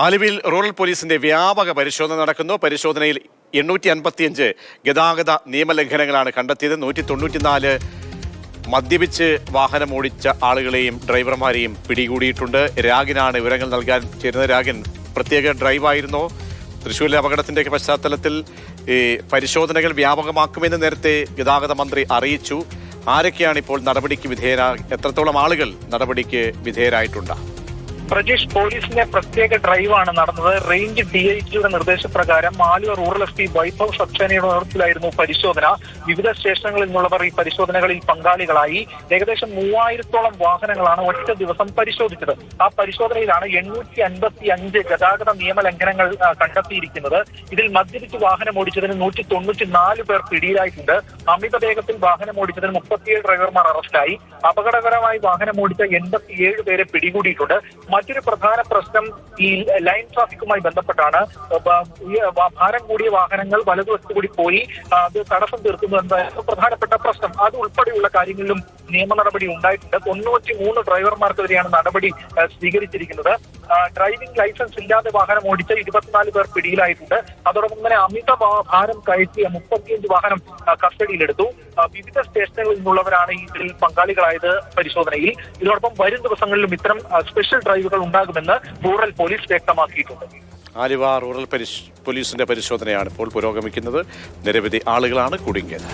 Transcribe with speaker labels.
Speaker 1: ആലുവയിൽ റൂറൽ പോലീസിന്റെ വ്യാപക പരിശോധന നടക്കുന്നു. പരിശോധനയിൽ 855 ഗതാഗത നിയമലംഘനങ്ങളാണ് കണ്ടെത്തിയത്. 194 മദ്യപിച്ച് വാഹനം ഓടിച്ച ആളുകളെയും ഡ്രൈവർമാരെയും പിടികൂടിയിട്ടുണ്ട്. രാഗിനാണ് വിവരങ്ങൾ നൽകാൻ ചേരുന്നത്. രാഗൻ, പ്രത്യേക ഡ്രൈവായിരുന്നോ? തൃശ്ശൂരിലെ അപകടത്തിൻ്റെയൊക്കെ പശ്ചാത്തലത്തിൽ പരിശോധനകൾ വ്യാപകമാക്കുമെന്ന് നേരത്തെ ഗതാഗത മന്ത്രി അറിയിച്ചു. ആരൊക്കെയാണ് ഇപ്പോൾ നടപടിക്ക് എത്രത്തോളം ആളുകൾ നടപടിക്ക് വിധേയരായിട്ടുണ്ട്?
Speaker 2: പ്രജീഷ്, പോലീസിന്റെ പ്രത്യേക ഡ്രൈവാണ് നടന്നത്. റേഞ്ച് DIGയുടെ നിർദ്ദേശപ്രകാരം ആലുവ റൂറൽ SP വൈഭവ് സക്സേനയുടെ നേതൃത്വത്തിലായിരുന്നു പരിശോധന. വിവിധ സ്റ്റേഷനുകളിൽ നിന്നുള്ളവർ ഈ പരിശോധനകളിൽ പങ്കാളികളായി. ഏകദേശം 3000-ഓളം വാഹനങ്ങളാണ് ഒറ്റ ദിവസം പരിശോധിച്ചത്. ആ പരിശോധനയിലാണ് 855 ഗതാഗത നിയമലംഘനങ്ങൾ കണ്ടെത്തിയിരിക്കുന്നത്. ഇതിൽ മദ്യപിച്ച് വാഹനം ഓടിച്ചതിന് 194 പേർ പിടിയിലായിട്ടുണ്ട്. അമിത വേഗത്തിൽ വാഹനം ഓടിച്ചതിന് 37 ഡ്രൈവർമാർ അറസ്റ്റിലായി. അപകടകരമായി വാഹനം ഓടിച്ച 87 പേരെ പിടികൂടിയിട്ടുണ്ട്. മറ്റൊരു പ്രധാന പ്രശ്നം ഈ ലൈൻ ട്രാഫിക്കുമായി ബന്ധപ്പെട്ടാണ്. ഭാരം കൂടിയ വാഹനങ്ങൾ വലതുവശത്ത് കൂടി പോയി അത് തടസ്സം തീർക്കുന്നു എന്നതായിരുന്നു പ്രധാനപ്പെട്ട പ്രശ്നം. അത് ഉൾപ്പെടെയുള്ള കാര്യങ്ങളിലും നിയമ നടപടി ഉണ്ടായിട്ടുണ്ട്. 93 ഡ്രൈവർമാർക്കെതിരെയാണ് നടപടി സ്വീകരിച്ചിരിക്കുന്നത്. ഡ്രൈവിംഗ് ലൈസൻസ് ഇല്ലാതെ വാഹനം ഓടിച്ച 24 പേർ പിടിയിലായിട്ടുണ്ട്. അതോടൊപ്പം തന്നെ അമിത ഭാരം കയറ്റിയ 35 വാഹനം കസ്റ്റഡിയിലെടുത്തു. വിവിധ സ്റ്റേഷനുകളിൽ നിന്നുള്ളവരാണ് ഇതിൽ പങ്കാളികളായത് പരിശോധനയിൽ. ഇതോടൊപ്പം വരും ദിവസങ്ങളിലും ഇത്തരം സ്പെഷ്യൽ ഡ്രൈവുകൾ ഉണ്ടാകുമെന്ന് റൂറൽ പോലീസ് വ്യക്തമാക്കിയിട്ടുണ്ട്.
Speaker 1: ആലുവ റൂറൽ പോലീസിന്റെ പരിശോധനയാണ് ഇപ്പോൾ പുരോഗമിക്കുന്നത്. നിരവധി ആളുകളാണ് കുടുങ്ങിയത്.